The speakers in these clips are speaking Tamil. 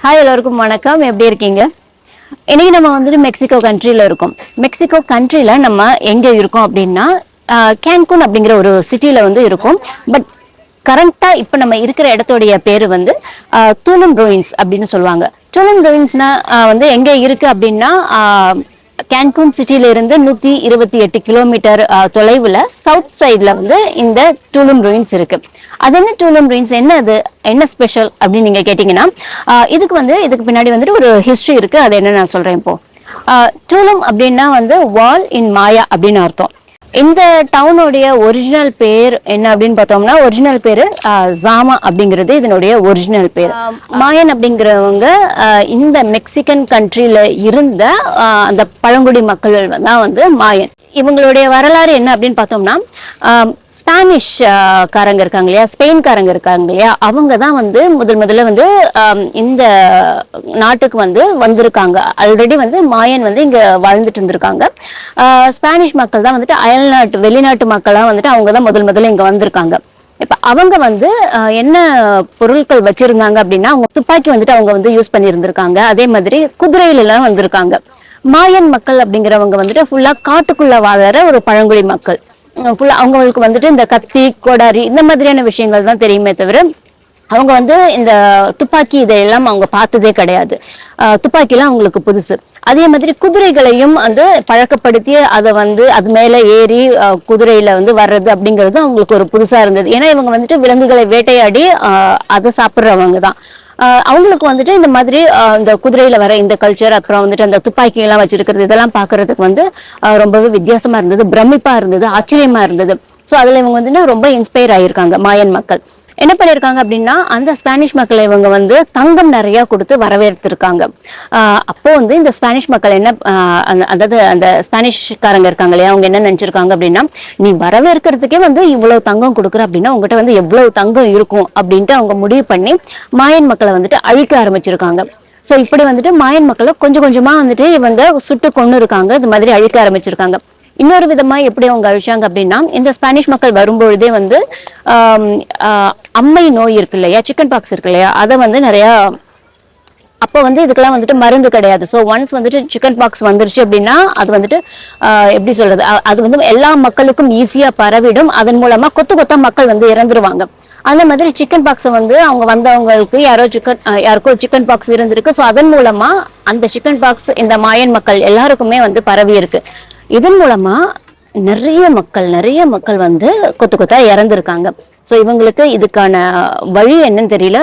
ஹாய் எல்லாருக்கும் வணக்கம். எப்படி இருக்கீங்க? இன்னைக்கு நம்ம வந்துட்டு மெக்சிகோ கண்ட்ரில இருக்கோம். மெக்சிகோ கண்ட்ரில நம்ம எங்க இருக்கோம் அப்படின்னா கேன்குன் அப்படிங்கிற ஒரு சிட்டில வந்து இருக்கோம். பட் கரண்டா இப்ப நம்ம இருக்கிற இடத்தோடைய பேரு வந்து தூலம் ரூயின்ஸ் அப்படின்னு சொல்லுவாங்க. தூலம் ரூயின்ஸ்னா வந்து எங்க இருக்கு அப்படின்னா கேன்குன் சிட்டில இருந்து 128 கிலோமீட்டர் தொலைவுல சவுத் சைட்ல வந்து இந்த டூலும் ரூயின்ஸ் இருக்கு. அது என்ன டூலும் ரூயின்ஸ், என்ன அது, என்ன ஸ்பெஷல் அப்படின்னு நீங்க கேட்டீங்கன்னா இதுக்கு பின்னாடி வந்துட்டு ஒரு ஹிஸ்டரி இருக்கு. அது என்ன நான் சொல்றேன் இப்போ. டூலும் அப்படின்னா வந்து வால் இன் மாயா அப்படின்னு அர்த்தம். இந்த டவுனுடைய ஒரிஜினல் பேர் என்ன அப்படின்னு பார்த்தோம்னா, ஒரிஜினல் பேரு ஜாமா அப்படிங்கிறது இதனுடைய ஒரிஜினல் பேர். மாயன் அப்படிங்கிறவங்க இந்த மெக்சிகன் கண்ட்ரில இருந்த அந்த பழங்குடி மக்கள் தான் வந்து மாயன். இவங்களுடைய வரலாறு என்ன அப்படின்னு பார்த்தோம்னா, ஸ்பானிஷ் காரங்க இருக்காங்க இல்லையா, ஸ்பெயின்காரங்க இருக்காங்க இல்லையா, அவங்க தான் வந்து முதல்ல வந்து இந்த நாட்டுக்கு வந்து வந்திருக்காங்க. ஆல்ரெடி வந்து மாயன் வந்து இங்க வாழ்ந்துட்டு இருந்திருக்காங்க. ஸ்பானிஷ் மக்கள் தான் வந்துட்டு வெளிநாட்டு மக்களா வந்துட்டு அவங்க தான் முதல்ல இங்க வந்திருக்காங்க. இப்ப அவங்க வந்து என்ன பொருட்கள் வச்சிருந்தாங்க அப்படின்னா, அவங்க துப்பாக்கி வந்துட்டு அவங்க வந்து யூஸ் பண்ணி இருந்திருக்காங்க. அதே மாதிரி குதிரையில எல்லாம் வந்திருக்காங்க. மாயன் மக்கள் அப்படிங்கிறவங்க வந்துட்டு ஃபுல்லா காட்டுக்குள்ள வாழற ஒரு பழங்குடி மக்கள். ஃபுல்லா அவங்களுக்கு வந்துட்டு இந்த கத்தி, கோடாரி இந்த மாதிரியான விஷயங்கள் தான் தெரியுமே தவிர, அவங்க வந்து இந்த துப்பாக்கி இதையெல்லாம் அவங்க பார்த்ததே கிடையாது. துப்பாக்கிலாம் அவங்களுக்கு புதுசு. அதே மாதிரி குதிரைகளையும் வந்து பழக்கப்படுத்தி அதை வந்து அது மேல ஏறி குதிரையில வந்து வர்றது அப்படிங்கிறது அவங்களுக்கு ஒரு புதுசா இருந்தது. ஏன்னா இவங்க வந்துட்டு விலங்குகளை வேட்டையாடி அதை சாப்பிட்றவங்க தான். அவங்களுக்கு வந்துட்டு இந்த மாதிரி இந்த குதிரையில வர இந்த கல்ச்சர், அப்புறம் வந்துட்டு அந்த துப்பாக்கி எல்லாம் வச்சிருக்கிறது, இதெல்லாம் பாக்குறதுக்கு வந்து ரொம்பவே வித்தியாசமா இருந்தது, பிரமிப்பா இருந்தது, ஆச்சரியமா இருந்தது. சோ அதுல இவங்க வந்துட்டு ரொம்ப இன்ஸ்பயர் ஆயிருக்காங்க. மாயன் மக்கள் என்ன பண்ணிருக்காங்க அப்படின்னா, அந்த ஸ்பானிஷ் மக்களை இவங்க வந்து தங்கம் நிறைய கொடுத்து வரவேற்றிருக்காங்க. அப்போ வந்து இந்த ஸ்பானிஷ் மக்கள் என்ன அதாவது அந்த ஸ்பானிஷ்காரங்க இருக்காங்க இல்லையா, அவங்க என்ன நினைச்சிருக்காங்க அப்படின்னா, நீ வரவேற்கிறதுக்கே வந்து இவ்வளவு தங்கம் கொடுக்குற அப்படின்னா உங்ககிட்ட வந்து எவ்வளவு தங்கம் இருக்கும் அப்படின்ட்டு அவங்க முடிவு பண்ணி மாயன் மக்களை வந்துட்டு அழிக்க ஆரம்பிச்சிருக்காங்க. சோ இப்படி வந்துட்டு மாயன் மக்களை கொஞ்சம் கொஞ்சமா வந்துட்டு இவங்க சுட்டு கொண்டு இருக்காங்க. இது மாதிரி அழிக்க ஆரம்பிச்சிருக்காங்க. இன்னொரு விதமா எப்படி அவங்க அழிச்சாங்க அப்படின்னா, இந்த ஸ்பானிஷ் மக்கள் வரும்பொழுதே வந்து அம்மை நோய் இருக்கு இல்லையா, சிக்கன் பாக்ஸ் இருக்கு இல்லையா, அதை வந்து நிறைய அப்போ வந்து இதுக்கெல்லாம் வந்துட்டு மருந்து கிடையாது. ஸோ ஒன்ஸ் வந்துட்டு சிக்கன் பாக்ஸ் வந்துருச்சு அப்படின்னா அது வந்துட்டு எப்படி சொல்றது, அது வந்து எல்லா மக்களுக்கும் ஈஸியா பரவிடும். அதன் மூலமா கொத்தா மக்கள் வந்து இறந்துருவாங்க. அந்த மாதிரி சிக்கன் பாக்ஸை வந்து அவங்க வந்தவங்களுக்கு யாருக்கோ சிக்கன் பாக்ஸ் இருந்திருக்கு. ஸோ அதன் மூலமா அந்த சிக்கன் பாக்ஸ் இந்த மாயன் மக்கள் எல்லாருக்குமே வந்து பரவி இருக்கு. இதன் மூலமா நிறைய மக்கள் வந்து கொத்தா இறந்துருக்காங்க. ஸோ இவங்களுக்கு இதுக்கான வழி என்னன்னு தெரியல.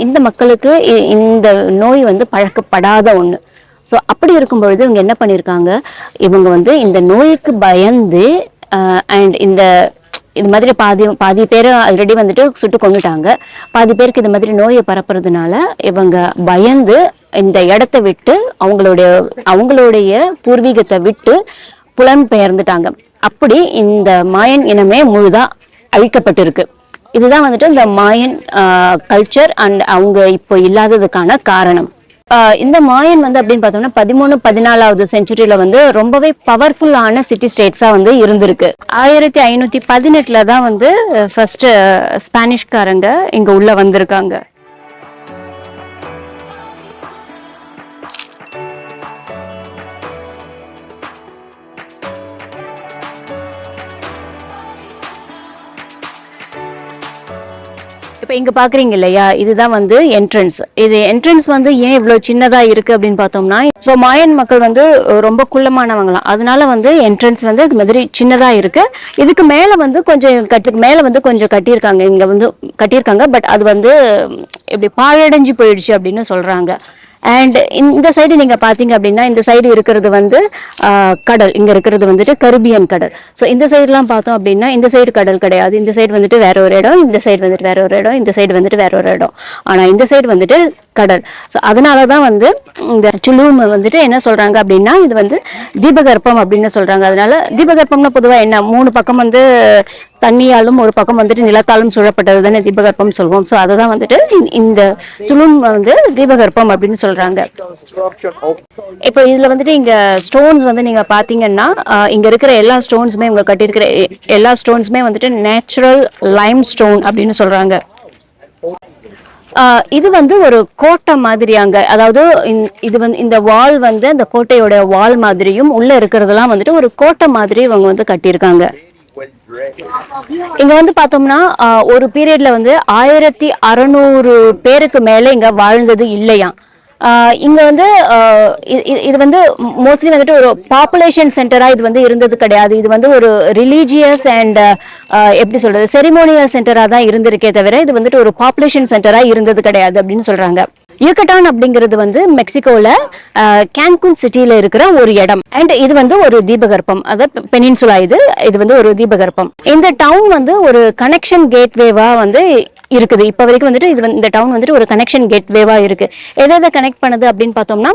இந்த மக்களுக்கு இந்த நோய் வந்து பழக்கப்படாத ஒண்ணு. ஸோ அப்படி இருக்கும் பொழுது இவங்க என்ன பண்ணியிருக்காங்க, இவங்க வந்து இந்த நோய்க்கு பயந்து அண்ட் இது மாதிரி பாதி பேரை ஆல்ரெடி வந்துட்டு சுட்டு கொண்டுட்டாங்க. பாதி பேருக்கு இந்த மாதிரி நோயை பரப்புறதுனால இவங்க பயந்து இந்த இடத்தை விட்டு அவங்களுடைய பூர்வீகத்தை விட்டு புலம்பெயர்ந்துட்டாங்க. அப்படி இந்த மாயன் இனமே முழுதா அழிக்கப்பட்டிருக்கு. இதுதான் வந்துட்டு இந்த மாயன் கல்ச்சர் அண்ட் அவங்க இப்போ இல்லாததுக்கான காரணம். இந்த மாயன் வந்து அப்படின்னு பார்த்தோம்னா 13-14வது செஞ்சுரியில வந்து ரொம்பவே பவர்ஃபுல்லான சிட்டி ஸ்டேட்ஸா வந்து இருந்திருக்கு. 1518 தான் வந்து ஃபர்ஸ்ட் ஸ்பானிஷ்காரங்க இங்க உள்ள வந்திருக்காங்க. இப்ப இங்க பாக்குறீங்க இல்லையா, இதுதான் வந்து என்ட்ரன்ஸ். இது என்ட்ரன்ஸ் வந்து ஏன் இவ்வளவு சின்னதா இருக்கு அப்படின்னு பார்த்தோம்னா, சோ மாயன் மக்கள் வந்து ரொம்ப குள்ளமானவங்களாம். அதனால வந்து என்ட்ரன்ஸ் வந்து இது மாதிரி சின்னதா இருக்கு. இதுக்கு மேல வந்து கொஞ்சம் கட்டியிருக்காங்க. இங்க வந்து கட்டியிருக்காங்க. பட் அது வந்து இப்படி பாழடைஞ்சு போயிடுச்சு அப்படின்னு சொல்றாங்க. அண்ட் இந்த சைடு நீங்க பாத்தீங்க அப்படின்னா, இந்த சைடு இருக்கிறது வந்து கடல், இங்க இருக்கிறது வந்துட்டு கரிபியன் கடல். ஸோ இந்த சைடுலாம் பார்த்தோம் அப்படின்னா, இந்த சைடு கடல் கிடையாது. இந்த சைடு வந்துட்டு வேற ஒரு இடம், இந்த சைடு வந்துட்டு வேற ஒரு இடம், இந்த சைடு வந்துட்டு வேற ஒரு இடம். ஆனா இந்த சைடு வந்துட்டு கடல். ஸோ அதனாலதான் வந்து இந்த துலும் வந்துட்டு என்ன சொல்றாங்க அப்படின்னா, இது வந்து தீபகற்பம் அப்படின்னு சொல்றாங்க. அதனால தீபகற்பம்னா பொதுவா என்ன, 3 பக்கம் வந்து தண்ணியாலும் ஒரு பக்கம் வந்துட்டு நிலத்தாலும் சூழப்பட்டது தானே தீபகற்பம் சொல்லுவோம். ஸோ அதுதான் வந்துட்டு இந்த துலும் வந்து தீபகற்பம் அப்படின்னு சொல்றாங்க. இப்போ இதுல வந்துட்டு இங்க ஸ்டோன்ஸ் வந்து நீங்க பாத்தீங்கன்னா, இங்க இருக்கிற எல்லா ஸ்டோன்ஸுமே, இவங்க கட்டியிருக்கிற எல்லா ஸ்டோன்ஸுமே வந்துட்டு நேச்சுரல் லைம் ஸ்டோன் அப்படின்னு சொல்றாங்க. இது வந்து ஒரு கோட்டை மாதிரியாங்க. அதாவது இது வந்து இந்த வால் வந்து அந்த கோட்டையோட வால் மாதிரியும் உள்ள இருக்கிறதெல்லாம் வந்துட்டு ஒரு கோட்டை மாதிரி இவங்க வந்து கட்டியிருக்காங்க. இங்க வந்து பார்த்தோம்னா ஒரு பீரியட்ல வந்து 1600 பேருக்கு மேல இங்க வாழ்ந்தது இல்லையா. இங்க வந்து இது வந்து மோஸ்ட்லி வந்துட்டு ஒரு பாப்புலேஷன் சென்டரா இது வந்து இருந்தது கிடையாது. இது வந்து ஒரு ரிலீஜியஸ் அண்ட் எப்படி சொல்றது செரிமோனியல் சென்டரா தான் இருந்திருக்கே தவிர இது வந்துட்டு ஒரு பாப்புலேஷன் சென்டரா இருந்தது கிடையாது அப்படின்னு சொல்றாங்க. யுகட்டான் அப்படிங்கிறது வந்து மெக்சிகோல கேன்குன் சிட்டியில இருக்கிற ஒரு இடம். அண்ட் இது வந்து ஒரு தீபகற்பம், அதாவது பெனின்சுலா. இது வந்து ஒரு தீபகற்பம். இந்த டவுன் வந்து ஒரு கனெக்ஷன் கேட்வேவா வந்து இருக்குது. இப்ப வரைக்கும் வந்துட்டு இந்த டவுன் வந்துட்டு ஒரு கனெக்ஷன் கேட்வேவா இருக்கு. எதை கனெக்ட் பண்ணுது அப்படின்னு பார்த்தோம்னா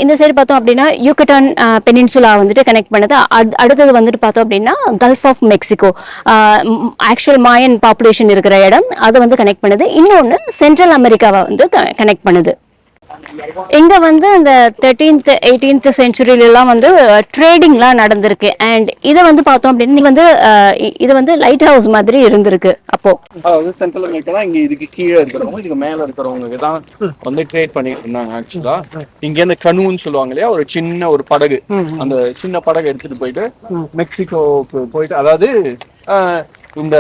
இந்த சைடு பார்த்தோம் அப்படின்னா யுகட்டான் பெனின்சுலா வந்துட்டு கனெக்ட் பண்ணுது. அடுத்தது வந்துட்டு பார்த்தோம் அப்படின்னா Gulf of Mexico, actual Mayan population இருக்கிற இடம், அதை வந்து கனெக்ட் பண்ணுது. இன்னொன்னு சென்ட்ரல் அமெரிக்காவை வந்து கனெக்ட் பண்ணுது. இங்க வந்து இந்த 13th 18th செஞ்சுரியில எல்லாம் வந்து ட்ரேடிங்லாம் நடந்திருக்கு. அண்ட் இதை வந்து பார்த்தோம் அப்படின்னு வந்து இது வந்து லைட் ஹவுஸ் மாதிரி இருந்திருக்கு. அப்போ சென்ட்ரல் அமெரிக்கா இங்க இதுக்கு கீழே இருக்கிறவங்க இதுக்கு மேல இருக்கிறவங்க தான் வந்து ட்ரேட் பண்ணிட்டு இருந்தாங்க. ஆக்சுவலா இங்க இருந்து கனூன்னு சொல்லுவாங்க இல்லையா, ஒரு சின்ன ஒரு படகு, அந்த சின்ன படகு எடுத்துட்டு போயிட்டு மெக்சிகோக்கு போயிட்டு, அதாவது இந்த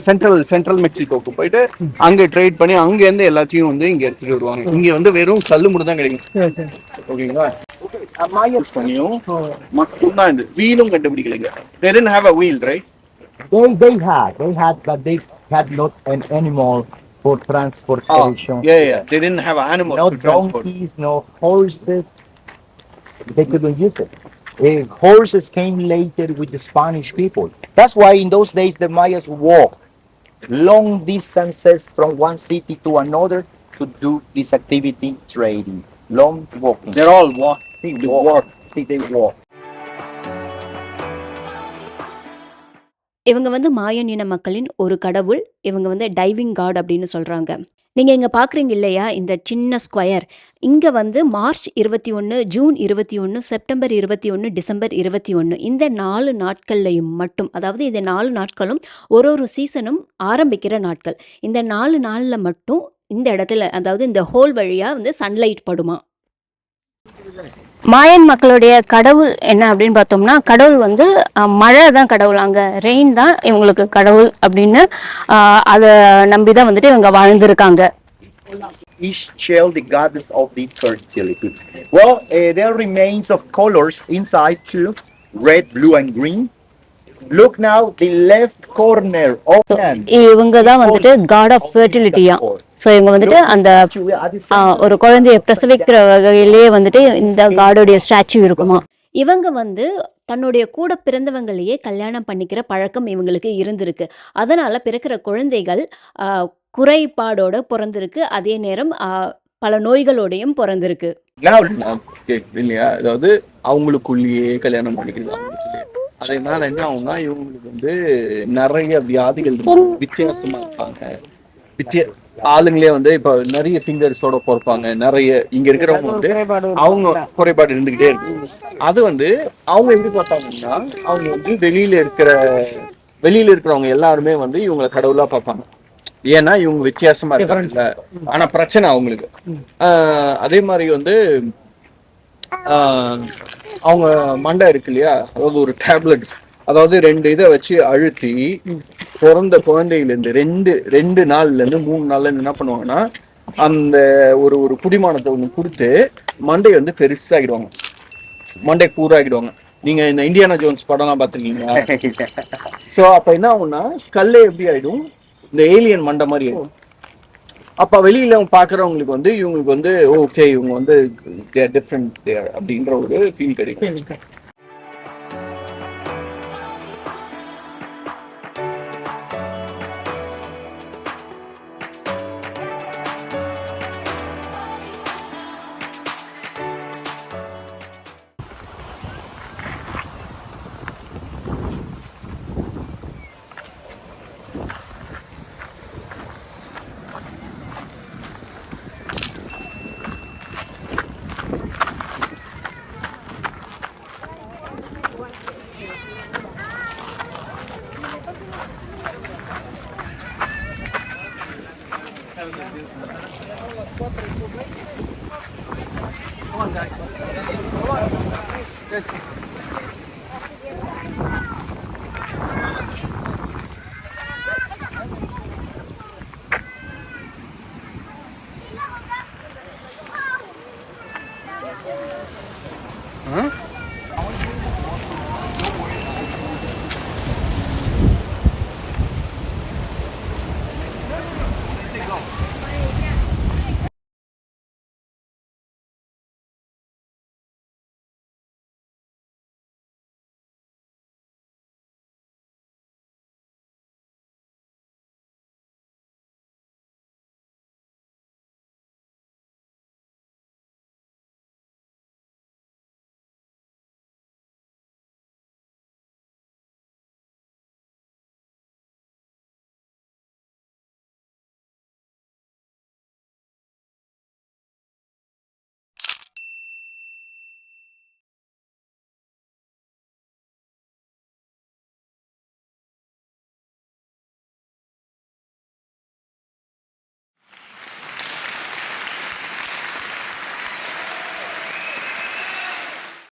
சென்ட்ரல் மெக்சிகோக்கு போயிட்டு அங்க ட்ரேட் பண்ணி அங்க இருந்து எல்லாத்தையும் வந்து இங்க எடுத்துட்டு வருவாங்க. இங்க வந்து வெறும் கல்லு மட்டும் தான் கிடைக்கும். ஓகேங்களா, யூஸ் பண்ணியும் மட்டும் தான் இது. வீலும் கண்டுபிடிக்கலைங்க. They didn't have a wheel, right? They had, but they had not an animal for transportation. Yeah. They didn't have animals no to transport. Donkeys, no horses. They couldn't use it. Horses came later with the Spanish people. That's why in those days the Mayas walked long distances from one city to another to do this activity, trading. Long walking. They're all walk. They walk. They walk. இவங்க வந்து மாயன் இன மக்களின் ஒரு கடவுள். இவங்க வந்து டைவிங் காட் அப்படின்னு சொல்றாங்க. நீங்க இங்க பாக்குறீங்க இல்லையா இந்த சின்ன ஸ்கொயர், இங்க வந்து மார்ச் 21, ஜூன் 21, செப்டம்பர் 21, டிசம்பர் 21 இந்த 4 நாட்கள்லையும் மட்டும், அதாவது இந்த 4 நாட்களும் ஒரு சீசனும் ஆரம்பிக்கிற நாட்கள். இந்த 4 நாள்ல மட்டும் இந்த இடத்துல, அதாவது இந்த ஹோல் வழியா வந்து சன்லைட் படுமா. மாயன் மக்களுடைய கடவுள் என்ன அப்படின்னு பார்த்தோம்னா, கடவுள் வந்து மழை தான் கடவுள். அங்க ரெயின் தான் இவங்களுக்கு கடவுள் அப்படின்னு அதை நம்பிதான் வந்துட்டு இவங்க வாழ்ந்திருக்காங்க. Each shell the goddess of the fertility. Well, there are remains of colors inside too, red, blue and green. Look now the left corner of land. இவங்க தான் வந்துட்டு காட் ஆஃப் ஃபெர்டிலிட்டியா. ஸோ இவங்க வந்துட்டு அந்த ஒரு குழந்தைய பிரசவிக்கிற வகையிலேயே வந்துட்டு இந்த காடோடைய ஸ்டாச்சு இருக்குமா. இவங்க வந்து தன்னுடைய கூட பிறந்தவங்களையே கல்யாணம் பண்ணிக்கிற பழக்கம் இவங்களுக்கு இருந்திருக்கு. அதனால பிறக்கிற குழந்தைகள் குறைபாடோட பிறந்திருக்கு, அதே நேரம் பல நோய்களோடையும் பிறந்திருக்கு. இல்லையா, அதாவது அவங்களுக்குள்ளேயே கல்யாணம் பண்ணிக்கிறது. அதனால என்ன ஆகும்னா இவங்களுக்கு வந்து நிறைய வியாதிகள் வித்தியாசமா இருப்பாங்க. ஆளுங்களே வந்து இப்ப நிறைய ஃபிங்கர்ஸோட பிறப்பாங்க. நிறைய இங்க இருக்கிறவங்க வந்து அவங்க குறைபாடு இருந்துகிட்டே இருக்கு. அது வந்து அவங்க எப்படி பார்த்தாங்கன்னா, அவங்க வந்து வெளியில இருக்கிறவங்க எல்லாருமே வந்து இவங்களை கடவுளா பார்ப்பாங்க. ஏன்னா இவங்க வித்தியாசமா இருக்காங்க. ஆனா பிரச்சனை அவங்களுக்கு. அதே மாதிரி வந்து அவங்க மண்டை இருக்கு இல்லையா, அதாவது ஒரு டேப்லெட், அதாவது 2 இதை வச்சு அழுத்தி பிறந்த குழந்தையிலேருந்து 2 நாள்ல இருந்து 3 நாள்ல இருந்து என்ன பண்ணுவாங்கன்னா, அந்த ஒரு குடிமானத்தை ஒண்ணு கொடுத்து மண்டையை வந்து பெருசாகிடுவாங்க, மண்டை பூராகிடுவாங்க. நீங்க இந்த இந்தியானா ஜோன்ஸ் படம்லாம் பார்த்துருக்கீங்களா? ஸோ அப்ப என்ன ஆகும்னா ஸ்கல்லே எப்படி ஆயிடும், இந்த ஏலியன் மண்டை மாதிரி ஆயிடும். அப்ப வெளியில பாக்குறவங்களுக்கு வந்து இவங்களுக்கு வந்து ஓகே இவங்க வந்து டிஃப்ரெண்ட் அப்படின்ற ஒரு ஃபீல் கிடைக்கும்.